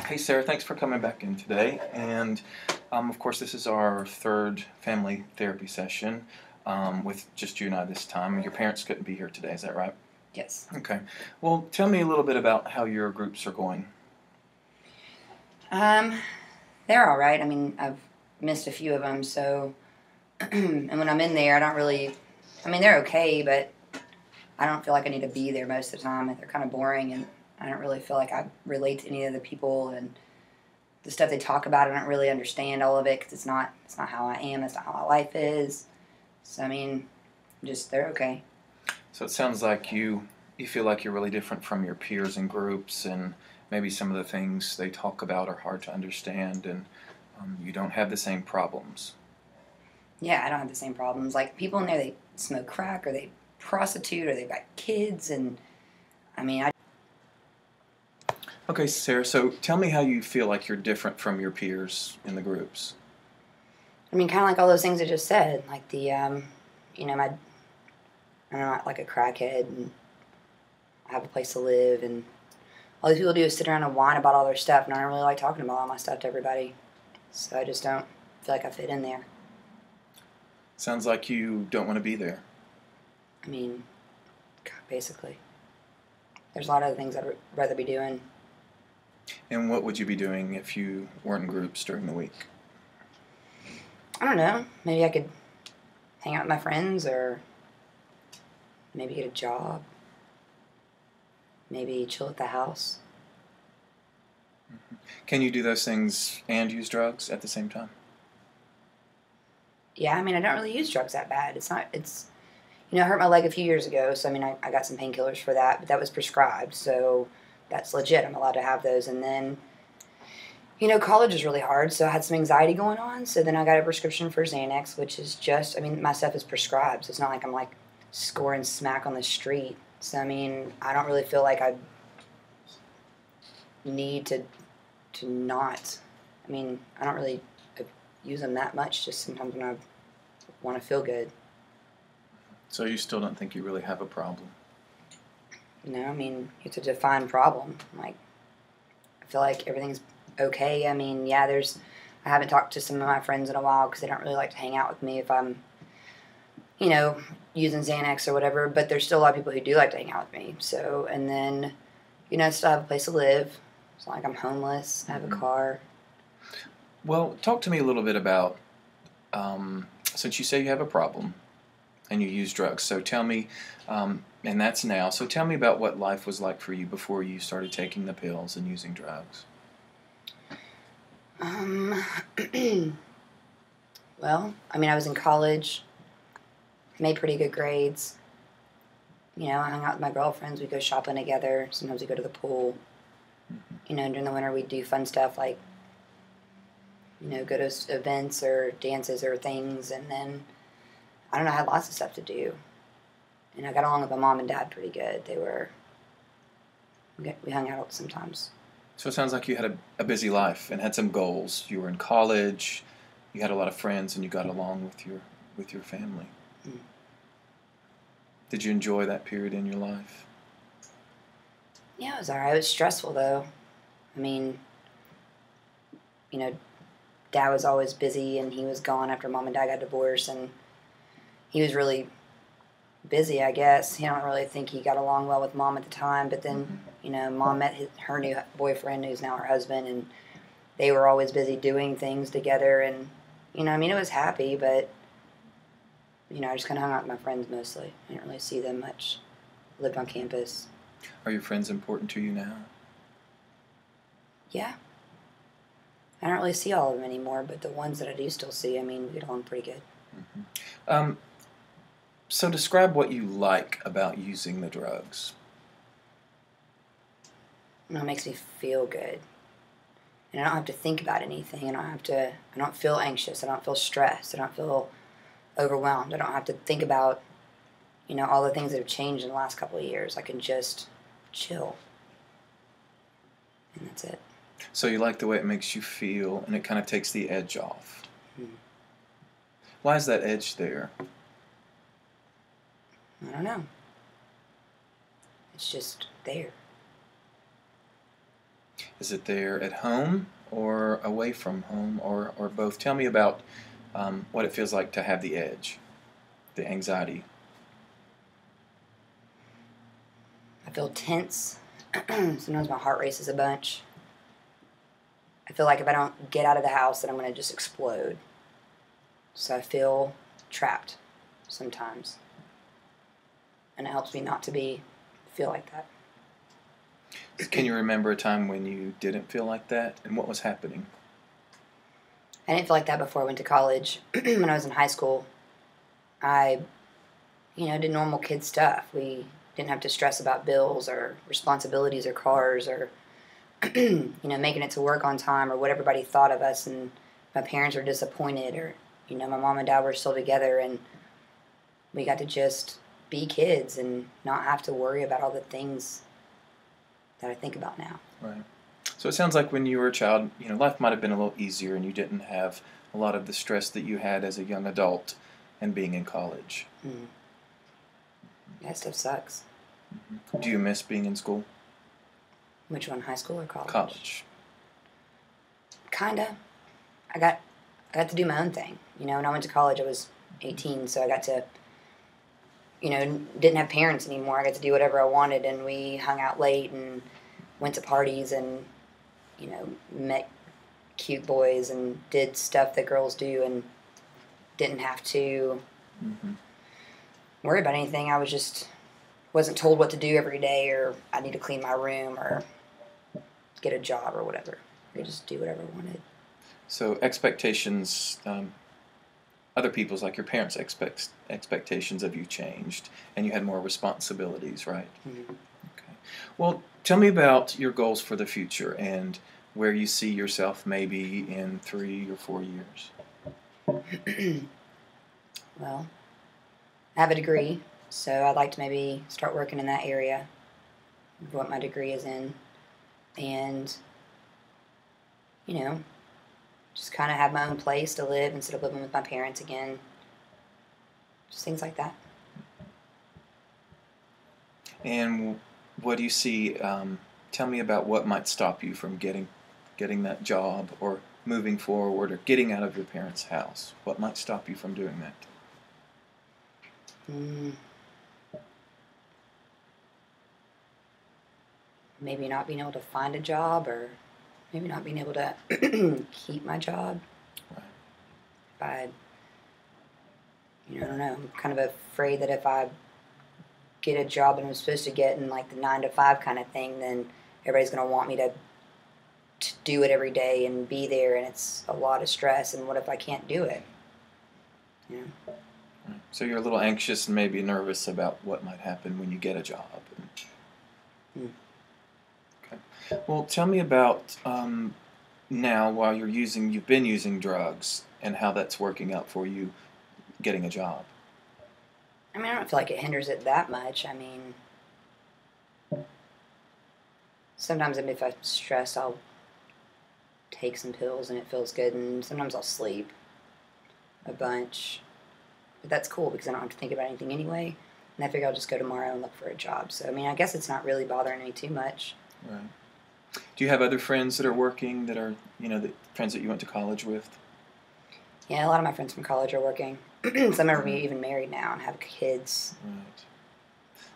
Hey Sarah, thanks for coming back in today. And of course, this is our third family therapy session with just you and I this time. Your parents couldn't be here today, is that right? Yes. Okay. Well, tell me a little bit about how your groups are going. Um, they're all right. I mean, I've missed a few of them, so and when I'm in there, I don't really. I mean, they're okay, but I don't feel like I need to be there most of the time. They're kind of boring, and I don't really feel like I relate to any of the people and the stuff they talk about. I don't really understand all of it because it's not how I am. It's not how my life is. So I mean, just they're okay. So it sounds like you feel like you're really different from your peers and groups, and maybe some of the things they talk about are hard to understand, and you don't have the same problems. Yeah, I don't have the same problems. Like people in there, they smoke crack or they prostitute or they've got kids, and I mean, Okay, Sarah, so tell me how you feel like you're different from your peers in the groups. kind of like all those things I just said, like I'm not like a crackhead, and I have a place to live, and all these people do is sit around and whine about all their stuff, and I don't really like talking about all my stuff to everybody, so I just don't feel like I fit in there. Sounds like you don't want to be there. I mean, God, basically, there's a lot of other things I'd rather be doing. And what would you be doing if you weren't in groups during the week? I don't know. Maybe I could hang out with my friends, or maybe get a job. Maybe chill at the house. Can you do those things and use drugs at the same time? Yeah, I mean, I don't really use drugs that bad. It's not. It's I hurt my leg a few years ago, so I mean, I got some painkillers for that, but that was prescribed, so that's legit. I'm allowed to have those. And then, college is really hard, so I had some anxiety going on, so then I got a prescription for Xanax, which is just, I mean, my stuff is prescribed, so it's not like I'm like scoring smack on the street. So, I mean, I don't really feel like I need to not. I mean, I don't really use them that much, just sometimes when I want to feel good. So you still don't think you really have a problem? I mean, you have to define problem. Like, I feel like everything's okay. I mean, yeah, I haven't talked to some of my friends in a while because they don't really like to hang out with me if I'm, using Xanax or whatever, but there's still a lot of people who do like to hang out with me. So, and then, I still have a place to live. It's not like I'm homeless. I have a car. Well, talk to me a little bit about, since you say you have a problem and you use drugs, so tell me, and that's now, so tell me about what life was like for you before you started taking the pills and using drugs. Um, well, I mean, I was in college, made pretty good grades. I hung out with my girlfriends. We'd go shopping together. Sometimes we'd go to the pool. During the winter, we'd do fun stuff like, go to events or dances or things. And then, I don't know, I had lots of stuff to do. And I got along with my mom and dad pretty good. We hung out sometimes. So it sounds like you had a busy life and had some goals. You were in college, you had a lot of friends, and you got along with your family. Mm. Did you enjoy that period in your life? Yeah, it was all right. It was stressful, though. I mean, Dad was always busy, and he was gone after Mom and Dad got divorced, and he was really busy, I guess. I don't really think he got along well with Mom at the time, but then, Mom met her new boyfriend, who's now her husband, and they were always busy doing things together, and, it was happy, but, I just kind of hung out with my friends mostly. I didn't really see them much. Lived on campus. Are your friends important to you now? Yeah. I don't really see all of them anymore, but the ones that I do still see, we get along pretty good. Mm-hmm. So describe what you like about using the drugs. It makes me feel good. And I don't have to think about anything. I don't feel anxious. I don't feel stressed. I don't feel overwhelmed. I don't have to think about, all the things that have changed in the last couple of years. I can just chill. And that's it. So you like the way it makes you feel, and it kind of takes the edge off. Mm-hmm. Why is that edge there? I don't know. It's just there. Is it there at home or away from home or both? Tell me about what it feels like to have the edge, the anxiety. I feel tense. Sometimes my heart races a bunch. I feel like if I don't get out of the house, then I'm going to just explode. So I feel trapped sometimes. And it helps me not to feel like that. Can you remember a time when you didn't feel like that, and what was happening? I didn't feel like that before I went to college. When I was in high school, I, did normal kid stuff. We didn't have to stress about bills or responsibilities or cars or, making it to work on time or what everybody thought of us, and my parents were disappointed, or, my mom and dad were still together, and we got to just be kids and not have to worry about all the things that I think about now. Right. So it sounds like when you were a child, life might have been a little easier and you didn't have a lot of the stress that you had as a young adult and being in college. Mm. That stuff sucks. Mm-hmm. Do you miss being in school? Which one, high school or college? College. Kinda. I got to do my own thing. When I went to college, I was 18, so I got to, didn't have parents anymore. I got to do whatever I wanted, and we hung out late and went to parties and, met cute boys and did stuff that girls do and didn't have to worry about anything. I wasn't told what to do every day, or I need to clean my room or get a job or whatever. I could just do whatever I wanted. So expectations, other people's, like your parents' expectations of you changed, and you had more responsibilities, right? Mm-hmm. Okay. Well, tell me about your goals for the future and where you see yourself maybe in 3 or 4 years. Well, I have a degree, so I'd like to maybe start working in that area of what my degree is in, and, just kind of have my own place to live instead of living with my parents again. Just things like that. And what do you see? Tell me about what might stop you from getting that job or moving forward or getting out of your parents' house. What might stop you from doing that? Maybe not being able to find a job, or maybe not being able to keep my job. Right. I don't know. I'm kind of afraid that if I get a job that I'm supposed to get in like the 9 to 5 kind of thing, then everybody's going to want me to do it every day and be there, and it's a lot of stress. And what if I can't do it? Right. So you're a little anxious and maybe nervous about what might happen when you get a job. Okay. Well, tell me about now, while you've been using drugs, and how that's working out for you getting a job. I don't feel like it hinders it that much. Sometimes if I'm stressed, I'll take some pills and it feels good, and sometimes I'll sleep a bunch. But that's cool because I don't have to think about anything anyway, and I figure I'll just go tomorrow and look for a job. So, I guess it's not really bothering me too much. Right. Do you have other friends that are working, that are, the friends that you went to college with? Yeah, a lot of my friends from college are working. Some are even married now and have kids. Right.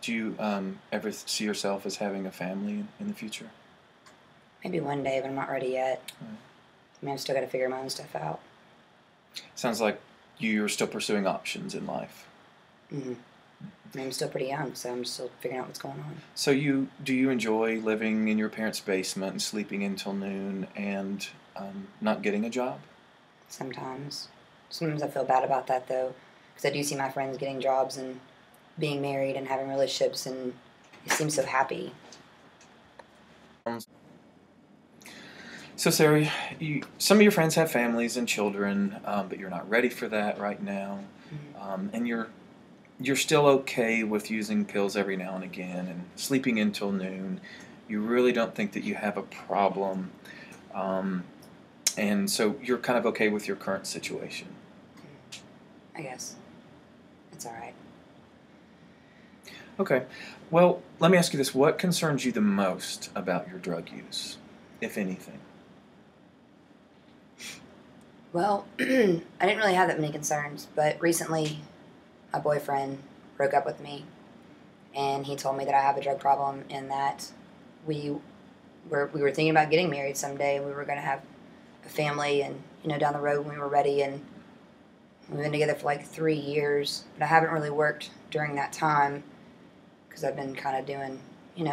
Do you ever see yourself as having a family in the future? Maybe one day, but I'm not ready yet. Right. I've still got to figure my own stuff out. Sounds like you're still pursuing options in life. Mm-hmm. I'm still pretty young, so I'm still figuring out what's going on. So do you enjoy living in your parents' basement and sleeping until noon and not getting a job? Sometimes. Sometimes I feel bad about that, though, because I do see my friends getting jobs and being married and having relationships, and they seem so happy. So, Sarah, some of your friends have families and children, but you're not ready for that right now, and you're still okay with using pills every now and again and sleeping until noon. You really don't think that you have a problem, and so you're kind of okay with your current situation. I guess. It's all right. Okay. Well, let me ask you this. What concerns you the most about your drug use? if anything? Well, I didn't really have that many concerns, but recently my boyfriend broke up with me, and he told me that I have a drug problem and that we we were thinking about getting married someday, and we were going to have a family, and down the road when we were ready. And we've been together for like 3 years, but I haven't really worked during that time because I've been kind of doing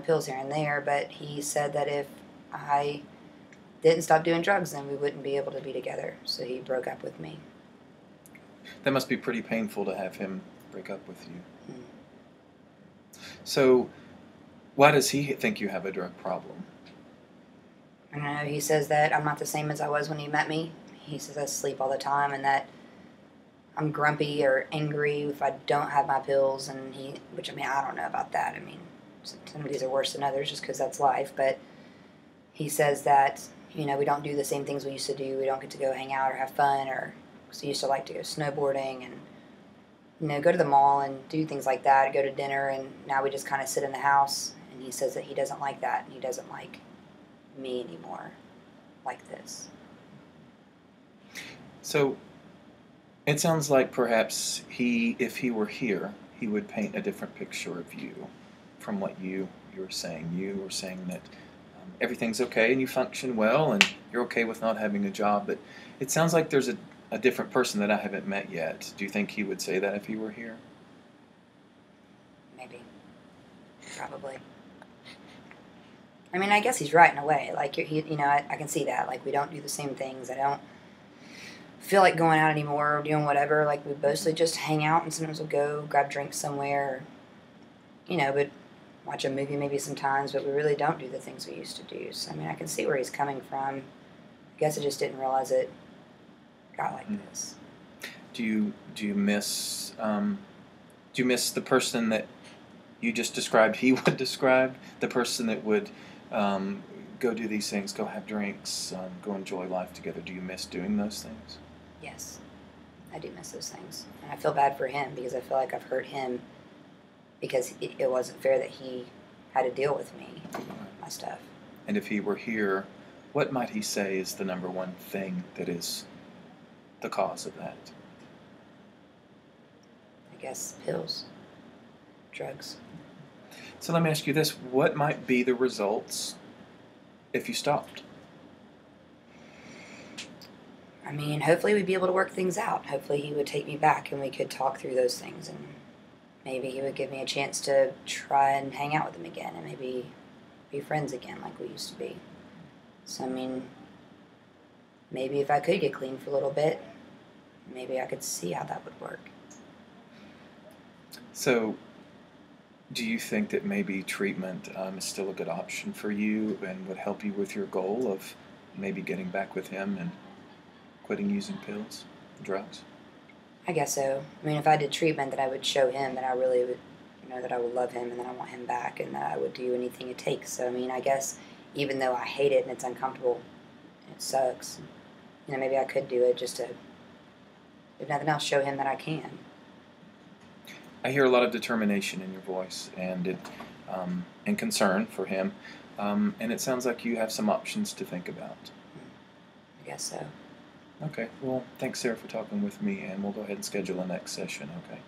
pills here and there. But he said that if I didn't stop doing drugs, then we wouldn't be able to be together. So he broke up with me. That must be pretty painful to have him break up with you. Mm. So, why does he think you have a drug problem? I don't know. He says that I'm not the same as I was when he met me. He says I sleep all the time and that I'm grumpy or angry if I don't have my pills. And which I mean, I don't know about that. I mean, some days are worse than others just because that's life. But he says that we don't do the same things we used to do. We don't get to go hang out or have fun, or because he used to like to go snowboarding and go to the mall and do things like that, go to dinner, and now we just kind of sit in the house. And he says that he doesn't like that, and he doesn't like me anymore like this. So, it sounds like perhaps if he were here, he would paint a different picture of you from what you were saying. You were saying that everything's okay and you function well and you're okay with not having a job, but it sounds like there's a different person that I haven't met yet. Do you think he would say that if he were here? Maybe. Probably. I mean, I guess he's right in a way. Like, I can see that. Like, we don't do the same things. I don't feel like going out anymore or doing whatever. Like, we mostly just hang out, and sometimes we'll go grab drinks somewhere, but watch a movie maybe sometimes, but we really don't do the things we used to do. So, I mean, I can see where he's coming from. I guess I just didn't realize it got like this. Do you miss the person that you just described? He would describe the person that would go do these things, go have drinks, go enjoy life together. Do you miss doing those things? Yes, I do miss those things, and I feel bad for him because I feel like I've hurt him because it wasn't fair that he had to deal with me, my stuff. And if he were here, what might he say is the number one thing that is the cause of that? I guess pills, drugs. So let me ask you this. What might be the results if you stopped? I mean, hopefully we'd be able to work things out. Hopefully he would take me back and we could talk through those things, and maybe he would give me a chance to try and hang out with him again and maybe be friends again like we used to be. So, I mean, maybe if I could get clean for a little bit, maybe I could see how that would work. So, do you think that maybe treatment is still a good option for you and would help you with your goal of maybe getting back with him and quitting using pills, drugs? I guess so. I mean, if I did treatment, then I would show him that I really would, that I would love him and that I want him back and that I would do anything it takes. So, I mean, I guess even though I hate it and it's uncomfortable and it sucks, maybe I could do it just to, if nothing else, show him that I can. I hear a lot of determination in your voice and and concern for him, and it sounds like you have some options to think about. I guess so. Okay, well, thanks, Sarah, for talking with me, and we'll go ahead and schedule a next session, okay?